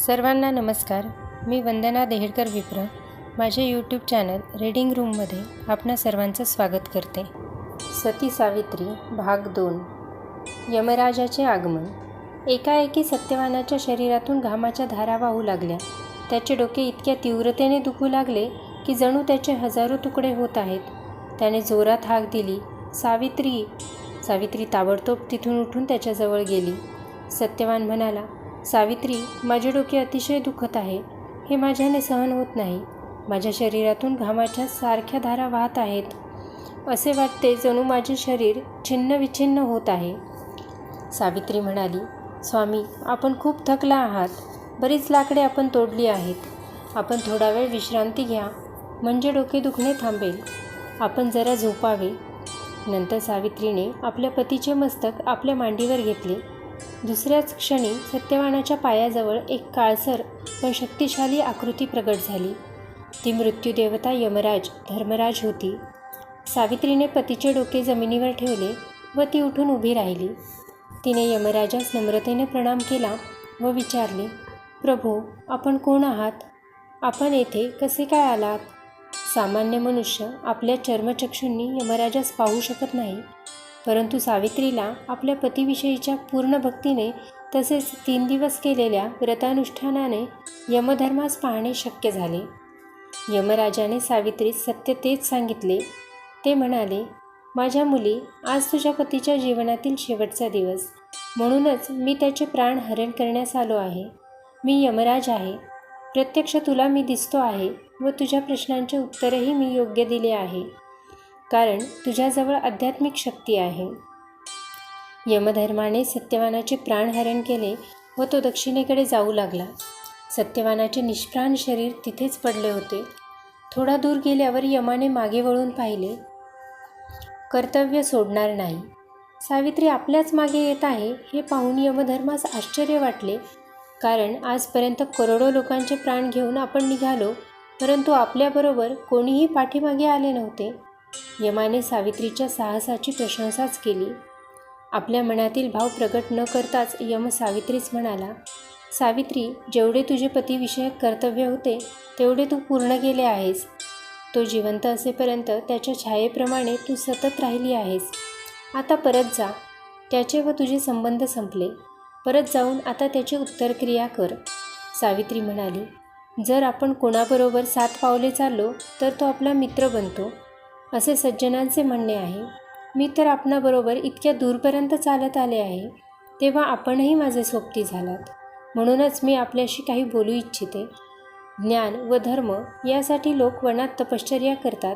सर्वांना नमस्कार. मी वंदना देहेडकर विप्र. माझे यूट्यूब चॅनल रीडिंग रूममध्ये आपणा सर्वांचं स्वागत करते. सती सावित्री भाग 2. यमराजाचे आगमन. एकाएकी सत्यवानाच्या शरीरातून घामाच्या धारा वाहू लागल्या. त्याचे डोके इतक्या तीव्रतेने दुखू लागले की जणू त्याचे हजारो तुकडे होत आहेत. त्याने जोरात हाक दिली, सावित्री. सावित्री ताबडतोब तिथून उठून त्याच्याजवळ गेली. सत्यवान म्हणाला, सावित्री, माझे डोके अतिशय दुखत आहे. हे माझ्याने सहन होत नाही. माझ्या शरीरातून घामाच्या सारख्या धारा वाहत आहेत. असे वाटते जणू माझे शरीर छिन्नविछिन्न होत आहे. सावित्री म्हणाली, स्वामी, आपण खूप थकला आहात. बरीच लाकडे आपण तोडली आहेत. आपण थोडा वेळ विश्रांती घ्या, म्हणजे डोके दुखणे थांबेल. आपण जरा झोपावे. नंतर सावित्रीने आपल्या पतीचे मस्तक आपल्या मांडीवर घेतले. दुसऱ्याच क्षणी सत्यवानाच्या पायाजवळ एक काळसर पण शक्तिशाली आकृती प्रगट झाली. ती मृत्यूदेवता यमराज धर्मराज होती. सावित्रीने पतीचे डोके जमिनीवर ठेवले व ती उठून उभी राहिली. तिने यमराजास नम्रतेने प्रणाम केला व विचारले, प्रभो, आपण कोण आहात? आपण येथे कसे काय आलात? सामान्य मनुष्य आपल्या चर्मचक्षूंनी यमराजास पाहू शकत नाही, परंतु सावित्रीला आपल्या पतीविषयीच्या पूर्ण भक्तीने तसेच 3 दिवस केलेल्या व्रतानुष्ठानाने यमधर्मास पाहणे शक्य झाले. यमराजाने सावित्रीस सत्य तेच सांगितले. ते म्हणाले, माझ्या मुली, आज तुझ्या पतीच्या जीवनातील शेवटचा दिवस, म्हणूनच मी त्याचे प्राण हरण करण्यास आलो आहे. मी यमराज आहे. प्रत्यक्ष तुला मी दिसतो आहे व तुझ्या प्रश्नांचे उत्तरही मी योग्य दिले आहे, कारण तुझ्याजवळ आध्यात्मिक शक्ती आहे. यमधर्माने सत्यवानाचे प्राणहरण केले व तो दक्षिणेकडे जाऊ लागला. सत्यवानाचे निष्प्राण शरीर तिथेच पडले होते. थोडा दूर गेल्यावर यमाने मागे वळून पाहिले. कर्तव्य सोडणार नाही. सावित्री आपल्याच मागे येत आहे हे पाहून यमधर्मास आश्चर्य वाटले, कारण आजपर्यंत करोडो लोकांचे प्राण घेऊन आपण निघालो, परंतु आपल्याबरोबर कोणीही पाठीमागे आले नव्हते. यमाने सावित्रीच्या साहसाची प्रशंसाच केली. आपल्या मनातील भाव प्रगट न करताच यम सावित्रीस म्हणाला, सावित्री, जेवढे तुझे पतीविषयक कर्तव्य होते तेवढे तू पूर्ण केले आहेस. तो जिवंत असेपर्यंत त्याच्या छायेप्रमाणे तू सतत राहिली आहेस. आता परत जा. त्याचे व तुझे संबंध संपले. परत जाऊन आता त्याची उत्तरक्रिया कर. सावित्री म्हणाली, जर आपण कोणाबरोबर 7 पावले चाललो तर तो आपला मित्र बनतो, असे सज्जनांचे म्हणणे आहे. मी तर आपणाबरोबर इतक्या दूरपर्यंत चालत आले आहे, तेव्हा आपणही माझे सोबती झालात. म्हणूनच मी आपल्याशी काही बोलू इच्छिते. ज्ञान व धर्म यासाठी लोक वनात तपश्चर्या करतात.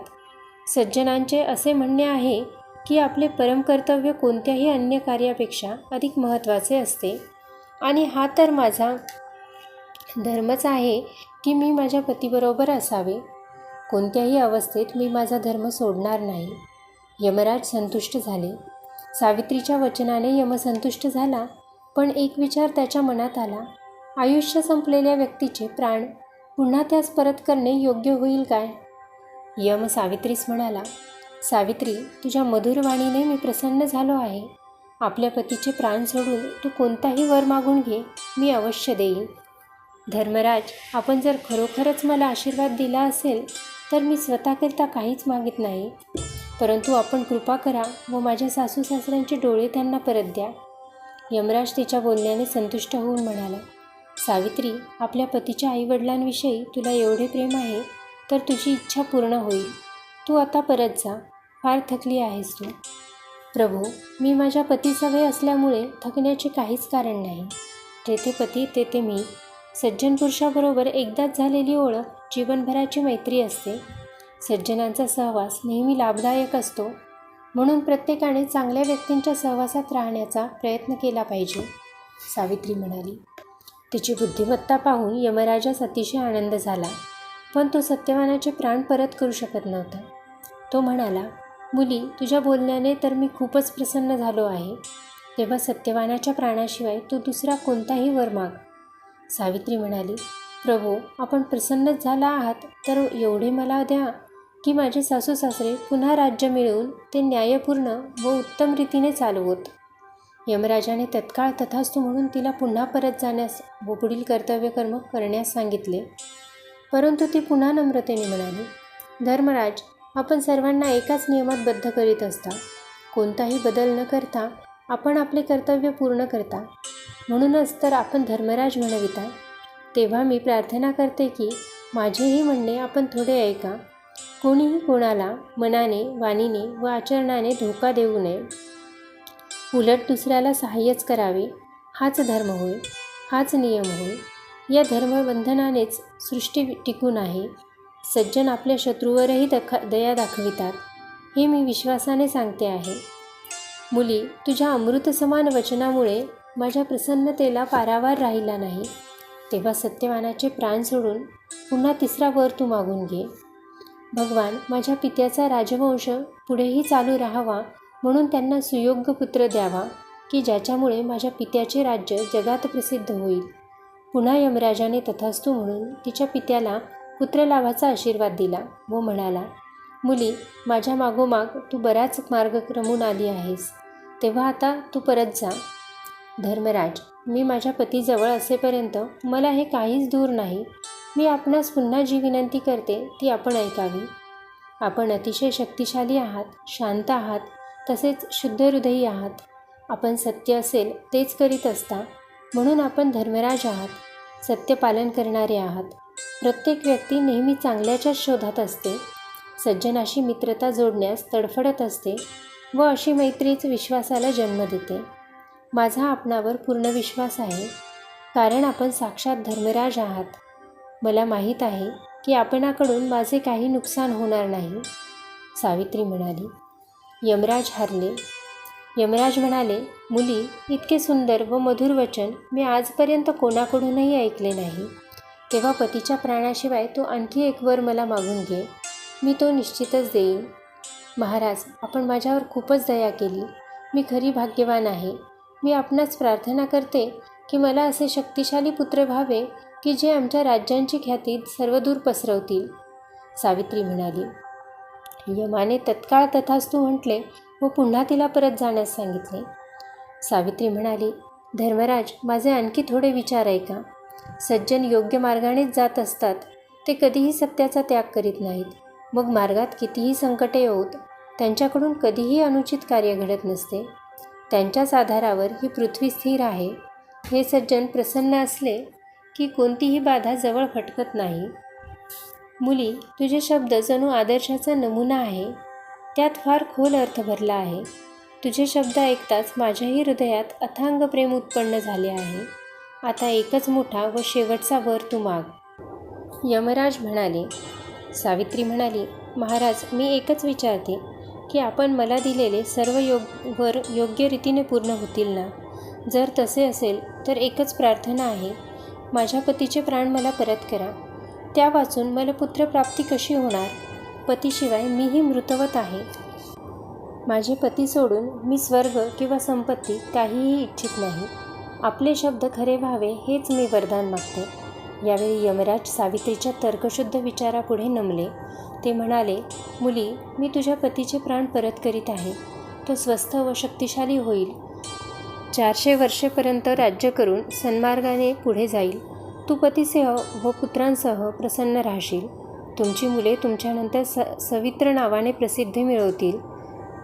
सज्जनांचे असे म्हणणे आहे की आपले परमकर्तव्य कोणत्याही अन्य कार्यापेक्षा अधिक महत्त्वाचे असते, आणि हा तर माझा धर्मच आहे की मी माझ्या पतीबरोबर असावे. कोणत्याही अवस्थेत मी माझा धर्म सोडणार नाही. यमराज संतुष्ट झाले. सावित्रीच्या वचनाने यम संतुष्ट झाला, पण एक विचार त्याच्या मनात आला. आयुष्य संपलेल्या व्यक्तीचे प्राण पुन्हा त्यास परत करणे योग्य होईल काय? यम सावित्रीस म्हणाला, सावित्री, तुझ्या मधुर वाणीने मी प्रसन्न झालो आहे. आपल्या पतीचे प्राण सोडून तू कोणताही वर मागून घे, मी अवश्य देईन. धर्मराज, आपण जर खरोखरच मला आशीर्वाद दिला असेल तर मी स्वतःकरिता काहीच मागित नाही, परंतु आपण कृपा करा व माझ्या सासू सासऱ्यांचे डोळे त्यांना परत द्या. यमराज तिच्या बोलण्याने संतुष्ट होऊन म्हणाला, सावित्री, आपल्या पतीच्या आईवडिलांविषयी तुला एवढे प्रेम आहे तर तुझी इच्छा पूर्ण होईल. तू आता परत जा. फार थकली आहेस तू. प्रभू, मी माझ्या पतीसवे असल्यामुळे थकण्याचे काहीच कारण नाही. जेथे पती तेथे मी. सज्जन पुरुषाबरोबर एकदाच झालेली ओळख जीवनभराची मैत्री असते. सज्जनांचा सहवास नेहमी लाभदायक असतो, म्हणून प्रत्येकाने चांगल्या व्यक्तींच्या सहवासात राहण्याचा प्रयत्न केला पाहिजे, सावित्री म्हणाली. तिची बुद्धिमत्ता पाहून यमराजास अतिशय आनंद झाला, पण तो सत्यवानाचे प्राण परत करू शकत नव्हता. तो म्हणाला, मुली, तुझ्या बोलण्याने तर मी खूपच प्रसन्न झालो आहे. तेव्हा सत्यवानाच्या प्राणाशिवाय तू दुसरा कोणताही वर माग. सावित्री म्हणाली, प्रभो, आपण प्रसन्नच झाला आहात तर एवढे मला द्या की माझे सासू सासरे पुन्हा राज्य मिळवून ते न्यायपूर्ण व उत्तम रीतीने चालवोत. यमराजाने तत्काळ तथास्तु म्हणून तिला पुन्हा परत जाण्यास व पुढील कर्तव्यकर्म करण्यास सांगितले. परंतु ती पुन्हा नम्रतेने म्हणाली, धर्मराज, आपण सर्वांना एकाच नियमात बद्ध करीत असता. कोणताही बदल न करता आपण आपले कर्तव्य पूर्ण करता. म्हणूनच तर आपण धर्मराज म्हणविता. तेव्हा मी प्रार्थना करते की माझेही म्हणणे आपण थोडे ऐका. कोणीही कोणाला मनाने, वाणीने व आचरणाने धोका देऊ नये. उलट दुसऱ्याला सहाय्यच करावे. हाच धर्म होय, हाच नियम होय. या धर्मबंधनानेच सृष्टी टिकून आहे. सज्जन आपल्या शत्रूवरही दया दाखवितात, हे मी विश्वासाने सांगते आहे. मुली, तुझ्या अमृतसमान वचनामुळे माझ्या प्रसन्नतेला पारावार राहिला नाही. तेव्हा सत्यवानाचे प्राण सोडून पुन्हा तिसरा वर तू मागून घे. भगवान, माझ्या पित्याचा राजवंश पुढेही चालू राहावा म्हणून त्यांना सुयोग्य पुत्र द्यावा की ज्याच्यामुळे माझ्या पित्याचे राज्य जगात प्रसिद्ध होईल. पुन्हा यमराजाने तथास्तु म्हणून तिच्या पित्याला पुत्रलाभाचा आशीर्वाद दिला व म्हणाला, मुली, माझ्या मागोमाग तू बराच मार्ग क्रमून आली आहेस. तेव्हा आता तू परत जा. धर्मराज, मी माझ्या पतीजवळ असेपर्यंत मला हे काहीच दूर नाही. मी आपणास पुन्हा जी विनंती करते ती आपण ऐकावी. आपण अतिशय शक्तिशाली आहात, शांत आहात, तसेच शुद्ध हृदयी आहात. आपण सत्य असेल तेच करीत असता, म्हणून आपण धर्मराज आहात. सत्य पालन करणारे आहात. प्रत्येक व्यक्ती नेहमी चांगल्याच्याच शोधात असते. सज्जनाशी मित्रता जोडण्यास तडफडत असते व अशी मैत्रीच विश्वासाला जन्म देते. माझा आपणावर पूर्ण विश्वास आहे, कारण आपण साक्षात धर्मराज आहात. मला माहीत आहे की आपणाकडून माझे काही नुकसान होणार नाही. सावित्री म्हणाली. यमराज हारले. यमराज म्हणाले, मुली, इतके सुंदर व मधुर वचन मी आजपर्यंत कोणाकडूनही ऐकले नाही. तेव्हा पतीच्या प्राणाशिवाय तो आणखी एक वर मला मागून घे. मी तो निश्चितच देईन. महाराज, आपण माझ्यावर खूपच दया केली. मी खरी भाग्यवान आहे. मी आपणास प्रार्थना करते की मला असे शक्तिशाली पुत्र व्हावे की जे आमच्या राज्यांची ख्याती सर्वदूर पसरवतील. सावित्री म्हणाली. यमाने तत्काळ तथास्तु म्हटले व पुन्हा तिला परत जाण्यास सांगितले. सावित्री म्हणाली, धर्मराज, माझे आणखी थोडे विचार ऐका. सज्जन योग्य मार्गानेच जात असतात. ते कधीही सत्याचा त्याग करीत नाहीत. मग मार्गात कितीही संकटे येऊत, त्यांच्याकडून कधीही अनुचित कार्य घडत नसते. त्यांच्याच आधारावर ही पृथ्वी स्थिर आहे. हे सज्जन प्रसन्न असले की कोणतीही बाधा जवळ फटकत नाही. मुली, तुझे शब्द जणू आदर्शाचा नमुना आहे. त्यात फार खोल अर्थ भरला आहे. तुझे शब्द ऐकताच माझ्याही हृदयात अथांग प्रेम उत्पन्न झाले आहे. आता एकच मोठा व शेवटचा वर तू माग. यमराज म्हणाले. सावित्री म्हणाली, महाराज, मी एकच विचारते की आपण मला दिलेले सर्व वर योग्य रीतीने पूर्ण होतील ना? जर तसे असेल तर एकच प्रार्थना आहे. माझ्या पतीचे प्राण मला परत करा. त्या वाचून मला पुत्रप्राप्ती कशी होणार? पतीशिवाय मीही मृतवत आहे. माझे पती सोडून मी स्वर्ग किंवा संपत्ती काहीही इच्छित नाही. आपले शब्द खरे व्हावे हेच मी वरदान मागते. यावेळी यमराज सावित्रीच्या तर्कशुद्ध विचारापुढे नमले. ते म्हणाले, मुली, मी तुझ्या पतीचे प्राण परत करीत आहे. तो स्वस्थ व शक्तिशाली होईल. 400 वर्षेपर्यंत राज्य करून सन्मार्गाने पुढे जाईल. तू पतीसह व पुत्रांसह प्रसन्न राहशील. तुमची मुले तुमच्यानंतर सवित्र नावाने प्रसिद्धी मिळवतील.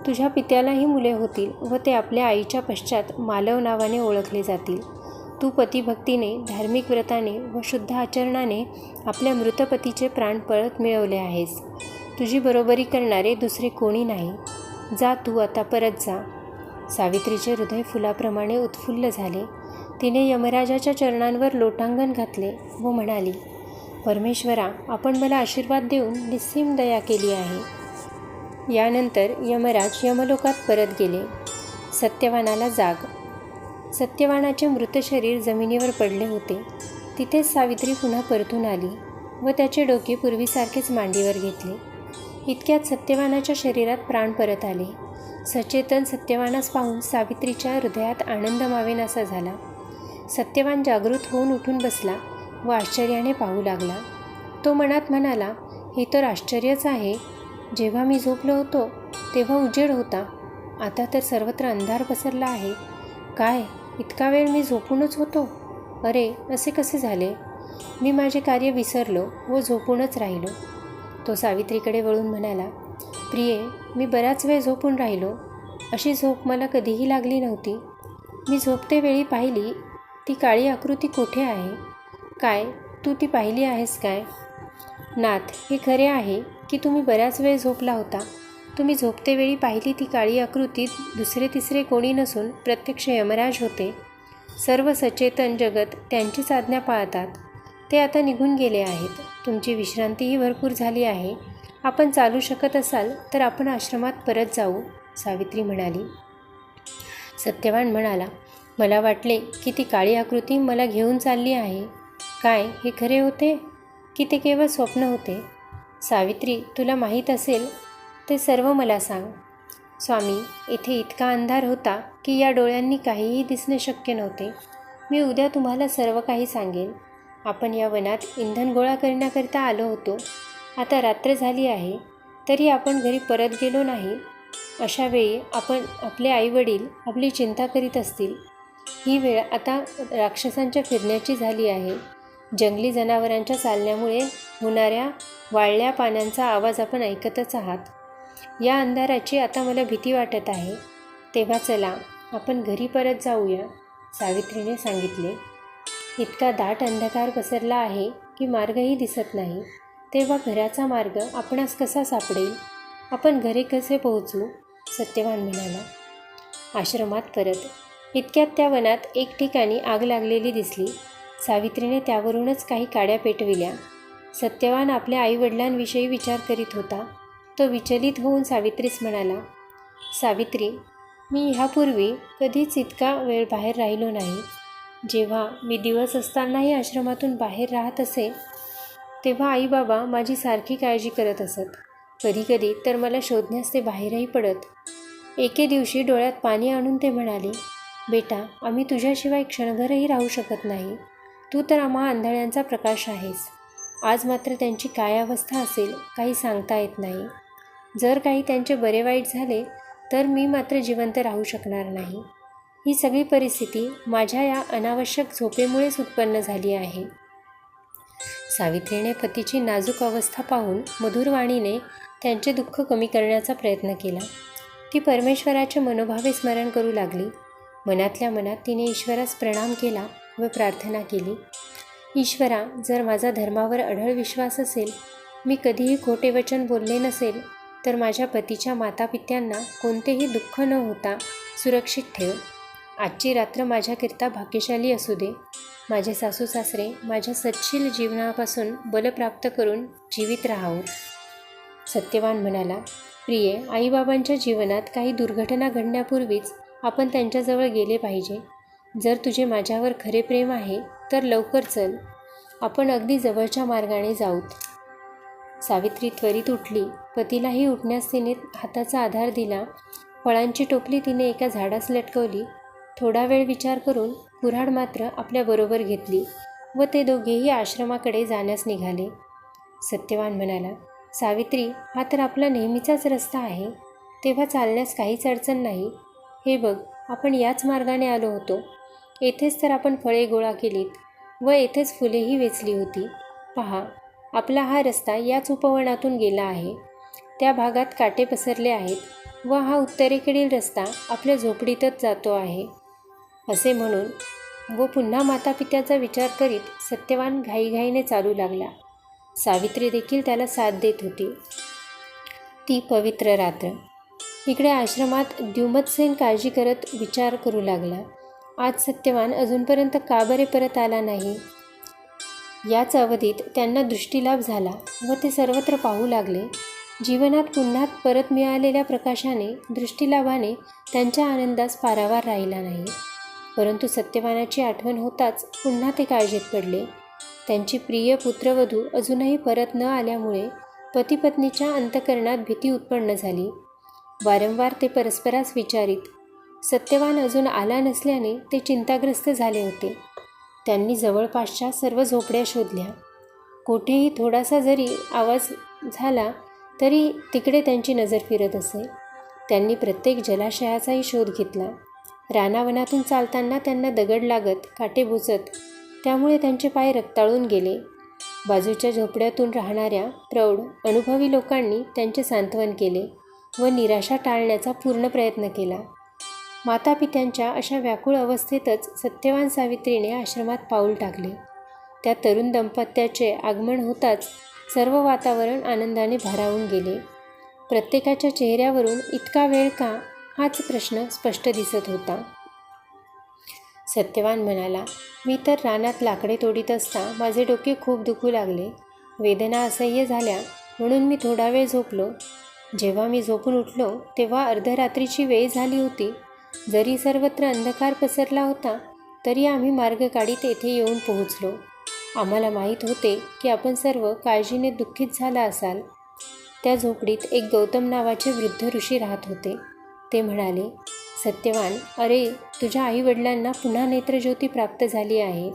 तुझ्या पित्यालाही मुले होतील व ते आपल्या आईच्या पश्चात मालव नावाने ओळखले जातील. तू पतिभक्तीने, धार्मिक व्रताने व शुद्ध आचरणाने आपल्या मृतपतीचे प्राण परत मिळवले आहेस. तुझी बरोबरी करणारे दुसरे कोणी नाही. जा, तू आता परत जा. सावित्रीचे हृदय फुलाप्रमाणे उत्फुल्ल झाले. तिने यमराजाच्या चरणांवर लोटांगण घातले व म्हणाली, परमेश्वरा, आपण मला आशीर्वाद देऊन निस्सीम दया केली आहे. यानंतर यमराज यमलोकात परत गेले. सत्यवानाला जाग. सत्यवानाचे मृत शरीर जमिनीवर पडले होते. तिथेच सावित्री पुन्हा परतून आली व त्याचे डोके पूर्वीसारखेच मांडीवर घेतले. इतक्यात सत्यवानाच्या शरीरात प्राण परत आले. सचेतन सत्यवानास पाहून सावित्रीच्या हृदयात आनंद मावेनासा झाला. सत्यवान जागृत होऊन उठून बसला व आश्चर्याने पाहू लागला. तो मनात म्हणाला, हे तर आश्चर्यच आहे. जेव्हा मी झोपलो होतो तेव्हा उजेड होता. आता तर सर्वत्र अंधार पसरला आहे. काय, इतका वेळ मी झोपूनच होतो? अरे, असे कसे झाले? मी माझे कार्य विसरलो व झोपूनच राहिलो. तो सावित्रीकडे वळून म्हणाला, प्रिये, मी बराच वेळ झोपून राहिलो. अशी झोप मला कधीही लागली नव्हती. मी झोपते वेळी पाहिली ती काळी आकृती कोठे आहे? काय, तू ती पाहिली आहेस काय? नाथ, हे खरे आहे की तुम्ही बराच वेळ झोपला होता. तुम्ही झोपते वेळी पाहिली ती काळी आकृती दुसरे तिसरे कोणी नसून प्रत्यक्ष यमराज होते. सर्व सचेतन जगत त्यांचीच आज्ञा पाळतात. ते आता निघून गेले आहेत. तुमची विश्रांतीही भरपूर झाली आहे. आपण चालू शकत असाल तर आपण आश्रमात परत जाऊ, सावित्री म्हणाली. सत्यवान म्हणाला, मला वाटले की ती काळी आकृती मला घेऊन चालली आहे. काय, हे खरे होते की ते केवळ स्वप्न होते? सावित्री, तुला माहीत असेल ते सर्व मला सांग. स्वामी, इथे इतका अंधार होता की या डोळ्यांनी काहीही दिसणे शक्य नव्हते. मी उद्या तुम्हाला सर्व काही सांगेन. आपण या वनात इंधन गोळा करण्याकरिता आलो होतो. आता रात्र झाली आहे तरी आपण घरी परत गेलो नाही. अशा वेळी आपले आईवडील आपली चिंता करीत असतील. ही वेळ आता राक्षसांच्या फिरण्याची झाली आहे. जंगली जनावरांच्या चालण्यामुळे होणाऱ्या वाळल्या पाण्याचा आवाज आपण ऐकतच आहात. या अंधाराची आता मला भीती वाटत आहे. तेव्हा चला, आपण घरी परत जाऊया, सावित्रीने सांगितले. इतका दाट अंधकार पसरला आहे की मार्गही दिसत नाही. तेव्हा घराचा मार्ग आपणास कसा सापडेल? आपण घरी कसे पोहोचू? सत्यवान म्हणाला. आश्रमात परत. इतक्यात त्या वनात एक ठिकाणी आग लागलेली दिसली. सावित्रीने त्यावरूनच काही काड्या पेटविल्या. सत्यवान आपल्या आईवडिलांविषयी विचार करीत होता. तो विचलित होऊन सावित्रीस म्हणाला, सावित्री, मी ह्यापूर्वी कधीच इतका वेळ बाहेर राहिलो नाही. जेव्हा मी दिवस असतानाही आश्रमातून बाहेर राहत असे तेव्हा आई बाबा माझी सारखी काळजी करत असत. कधीकधी तर मला शोधण्यास ते बाहेरही पडत. एके दिवशी डोळ्यात पाणी आणून ते म्हणाले, बेटा, आम्ही तुझ्याशिवाय क्षणभरही राहू शकत नाही. तू तर आम्हा आंधळ्यांचा प्रकाश आहेस. आज मात्र त्यांची काय अवस्था असेल काही सांगता येत नाही. जर काही त्यांचे बरे वाईट झाले तर मी मात्र जिवंत राहू शकणार नाही. ही सगळी परिस्थिती माझ्या या अनावश्यक झोपेमुळेच उत्पन्न झाली आहे. सावित्रीने पतीची नाजूक अवस्था पाहून मधुरवाणीने त्यांचे दुःख कमी करण्याचा प्रयत्न केला. ती परमेश्वराचे मनोभावे स्मरण करू लागली. मनातल्या मनात तिने ईश्वरास प्रणाम केला व प्रार्थना केली. ईश्वरा, जर माझा धर्मावर अढळ विश्वास असेल, मी कधीही खोटे वचन बोलले नसेल, तर माझ्या पतीच्या मातापित्यांना कोणतेही दुःख न होता सुरक्षित ठेव. आजची रात्र माझ्याकरिता भाग्यशाली असू दे. माझे सासू सासरे माझ्या सच्छील जीवनापासून बल प्राप्त करून जीवित राहावं. सत्यवान म्हणाला, प्रिये, आईबाबांच्या जीवनात काही दुर्घटना घडण्यापूर्वीच आपण त्यांच्याजवळ गेले पाहिजे. जर तुझे माझ्यावर खरे प्रेम आहे तर लवकर चल. आपण अगदी जवळच्या मार्गाने जाऊत. सावित्री त्वरित उठली. पतीलाही उठण्यास तिने हाताचा आधार दिला. फळांची टोपली तिने एका झाडास लटकवली. थोडा वेळ विचार करून कुऱ्हाड मात्र आपल्याबरोबर घेतली व ते दोघेही आश्रमाकडे जाण्यास निघाले. सत्यवान म्हणाला, सावित्री, हा तर आपला नेहमीचाच रस्ता आहे. तेव्हा चालण्यास काहीच अडचण नाही. हे बघ, आपण याच मार्गाने आलो होतो. येथेच तर आपण फळे गोळा केलीत व येथेच फुलेही वेचली होती. पहा, आपला हा रस्ता याच उपवनातून गेला आहे. त्या भागात काटे पसरले आहेत व हा उत्तरेकडील रस्ता आपल्या झोपडीतच जातो आहे. असे म्हणून व पुन्हा मातापित्याचा विचार करीत सत्यवान घाईघाईने चालू लागला. सावित्री देखील त्याला साथ देत होती. ती पवित्र रात्र. इकडे आश्रमात द्युमतसेन काळजी करत विचार करू लागला, आज सत्यवान अजूनपर्यंत का बरे परत आला नाही. याच अवधीत त्यांना दृष्टीलाभ झाला व ते सर्वत्र पाहू लागले. जीवनात पुन्हा परत मिळालेल्या प्रकाशाने, दृष्टीलाभाने त्यांच्या आनंदास पारावार राहिला नाही. परंतु सत्यवानाची आठवण होताच पुन्हा ते काळजीत पडले. त्यांची प्रिय पुत्रवधू अजूनही परत न आल्यामुळे पतीपत्नीच्या अंतःकरणात भीती उत्पन्न झाली. वारंवार ते परस्परास विचारित. सत्यवान अजून आला नसल्याने ते चिंताग्रस्त झाले होते. त्यांनी जवळपासच्या सर्व झोपड्या शोधल्या. कोठेही थोडासा जरी आवाज झाला तरी तिकडे त्यांची नजर फिरत असे. त्यांनी प्रत्येक जलाशयाचाही शोध घेतला. रानावनातून चालताना त्यांना दगड लागत, काटे बोचत, त्यामुळे त्यांचे पाय रक्ताळून गेले. बाजूच्या झोपड्यातून राहणाऱ्या प्रौढ अनुभवी लोकांनी त्यांचे सांत्वन केले व निराशा टाळण्याचा पूर्ण प्रयत्न केला. मातापित्यांच्या अशा व्याकुळ अवस्थेतच सत्यवान सावित्रीने आश्रमात पाऊल टाकले. त्या तरुण दंपत्याचे आगमन होताच सर्व वातावरण आनंदाने भारावून गेले. प्रत्येकाच्या चेहऱ्यावरून इतका वेळ का, हाच प्रश्न स्पष्ट दिसत होता. सत्यवान म्हणाला, मी तर रानात लाकडे तोडीत असता माझे डोके खूप दुखू लागले. वेदना असह्य झाल्या म्हणून मी थोडा वेळ झोपलो. जेव्हा मी झोपून उठलो तेव्हा अर्धरात्रीची वेळ झाली होती. जरी सर्वत्र अंधकार पसरला होता तरी आम्ही मार्ग काढीत येथे येऊन पोहोचलो. आम्हाला माहीत होते की आपण सर्व काळजीने दुःखित झाला असाल. त्या झोपडीत एक गौतम नावाचे वृद्ध ऋषी राहत होते. ते म्हणाले, सत्यवान, अरे, तुझ्या आईवडिलांना पुन्हा नेत्रज्योती प्राप्त झाली आहे.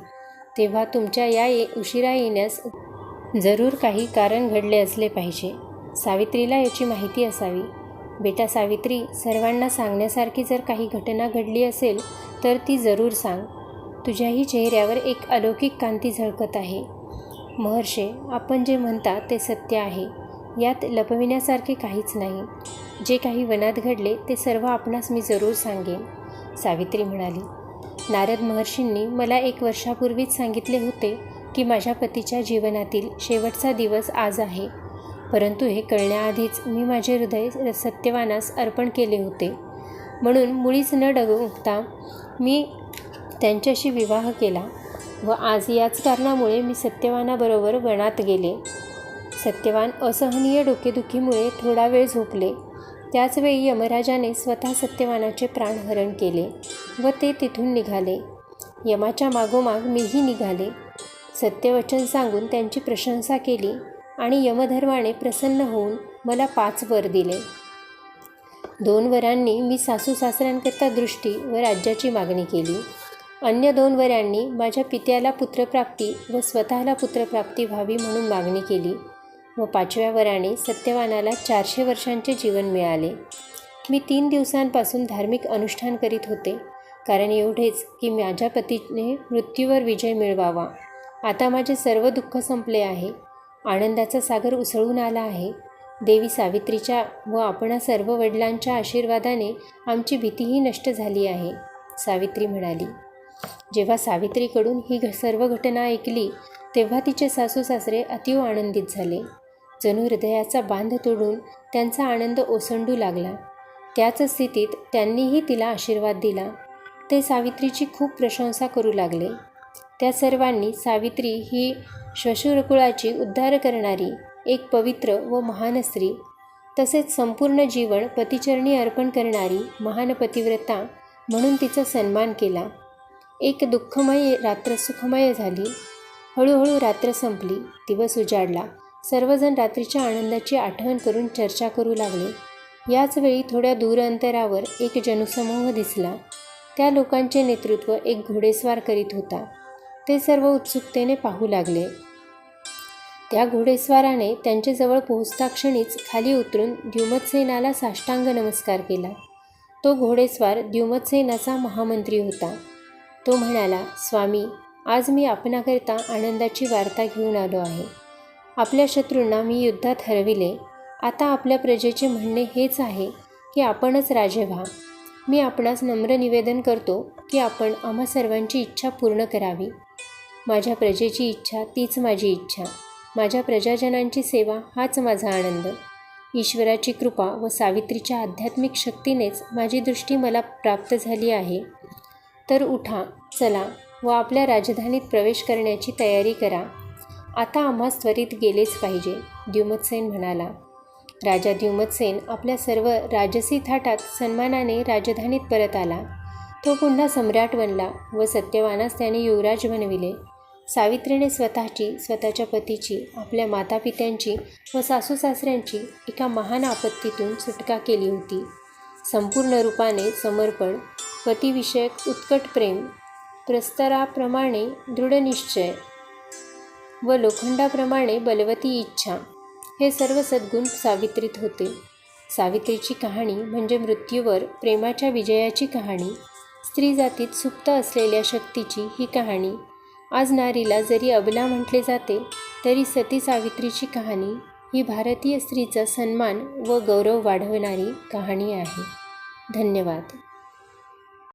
तेव्हा तुमच्या या उशिरा येण्यास जरूर काही कारण घडले असले पाहिजे. सावित्रीला याची माहिती असावी. बेटा सावित्री, सर्वांना सांगण्यासारखी जर काही घटना घडली असेल तर ती जरूर सांग. तुझ्याही चेहऱ्यावर एक अलौकिक कांती झळकत आहे. महर्षे, आपण जे म्हणता ते सत्य आहे. यात लपविण्यासारखे काहीच नाही. जे काही वनात घडले ते सर्व आपणास मी जरूर सांगेन. सावित्री म्हणाली, नारद महर्षींनी मला 1 वर्षापूर्वीच सांगितले होते की माझ्या पतीच्या जीवनातील शेवटचा दिवस आज आहे. परंतु हे कळण्याआधीच मी माझे हृदय सत्यवानास अर्पण केले होते. म्हणून मुळीच न डगमगता मी त्यांच्याशी विवाह केला व आज याच कारणामुळे मी सत्यवानाबरोबर वनात गेले. सत्यवान असहनीय डोकेदुखीमुळे थोडा वेळ झोपले. त्याचवेळी यमराजाने स्वतः सत्यवानाचे प्राणहरण केले व ते तिथून निघाले. यमाच्या मागोमाग मीही निघाले. सत्यवचन सांगून त्यांची प्रशंसा केली आणि यमधर्माने प्रसन्न होऊन मला 5 वर दिले. 2 वरांनी मी सासू सासऱ्यांकरता दृष्टी व राज्याची मागणी केली. अन्य 2 वरांनी माझ्या पित्याला पुत्रप्राप्ती व स्वतःला पुत्रप्राप्ती व्हावी म्हणून मागणी केली व 5व्या वराने सत्यवानाला 400 वर्षांचे जीवन मिळाले. मी 3 दिवसांपासून धार्मिक अनुष्ठान करीत होते, कारण एवढेच की माझ्या पतीने मृत्यूवर विजय मिळवावा. आता माझे सर्व दुःख संपले आहे. आनंदाचा सागर उसळून आला आहे. देवी सावित्रीच्या व आपणा सर्व वडिलांच्या आशीर्वादाने आमची भीतीही नष्ट झाली आहे. सावित्री म्हणाली. जेव्हा सावित्रीकडून ही सर्व घटना ऐकली तेव्हा तिचे सासू सासरे अतिव आनंदित झाले. जणू हृदयाचा बांध तोडून त्यांचा आनंद ओसंडू लागला. त्याच स्थितीत त्यांनीही तिला आशीर्वाद दिला. ते सावित्रीची खूप प्रशंसा करू लागले. त्या सर्वांनी सावित्री ही श्वशुरकुळाची उद्धार करणारी एक पवित्र व महान स्त्री, तसेच संपूर्ण जीवन पतिचरणी अर्पण करणारी महान पतिव्रता म्हणून तिचा सन्मान केला. एक दुःखमय रात्र सुखमय झाली. हळूहळू रात्र संपली, दिवस उजाडला. सर्वजण रात्रीच्या आनंदाची आठवण करून चर्चा करू लागले. याचवेळी थोड्या दूर अंतरावर एक जनसमूह दिसला. त्या लोकांचे नेतृत्व एक घोडेस्वार करीत होता. ते सर्व उत्सुकतेने पाहू लागले. त्या घोडेस्वाराने त्यांच्याजवळ पोहोचता क्षणीच खाली उतरून द्युमत्सेनाला साष्टांग नमस्कार केला. तो घोडेस्वार द्युमत्सेनाचा महामंत्री होता. तो म्हणाला, स्वामी, आज मी आपणाकरता आनंदाची वार्ता घेऊन आलो आहे. आपल्या शत्रूंना मी युद्धात हरविले. आता आपल्या प्रजेचे म्हणणे हेच आहे की आपणच राजे व्हा. मी आपणास नम्र निवेदन करतो की आपण आम्हा सर्वांची इच्छा पूर्ण करावी. माझ्या प्रजेची इच्छा तीच माझी इच्छा. माझ्या प्रजाजनांची सेवा हाच माझा आनंद. ईश्वराची कृपा व सावित्रीच्या आध्यात्मिक शक्तीनेच माझी दृष्टी मला प्राप्त झाली आहे. तर उठा, चला व आपल्या राजधानीत प्रवेश करण्याची तयारी करा. आता आम्हास त्वरित गेलेच पाहिजे, द्युमत्सेन म्हणाला. राजा द्युमत्सेन आपल्या सर्व राजसी थाटात सन्मानाने राजधानीत परत आला. तो पुन्हा सम्राट बनला व सत्यवानास त्याने युवराज बनविले. सावित्रीने स्वतःच्या पतीची, आपल्या मातापित्यांची व सासू सासऱ्यांची एका महान आपत्तीतून सुटका केली होती. संपूर्ण रूपाने समर्पण, पतिविषयक उत्कट प्रेम, प्रस्तराप्रमाणे दृढनिश्चय व लोखंडाप्रमाणे बलवती इच्छा, हे सर्व सद्गुण सावित्रीत होते. सावित्रीची कहाणी म्हणजे मृत्यूवर प्रेमाच्या विजयाची कहाणी. स्त्री जातीत सुप्त असलेल्या शक्तीची ही कहाणी. आज नारीला जरी अबला म्हटले जाते तरी सती सावित्रीची कहाणी ही भारतीय स्त्रीचा सन्मान व गौरव वाढवणारी कहाणी आहे. धन्यवाद.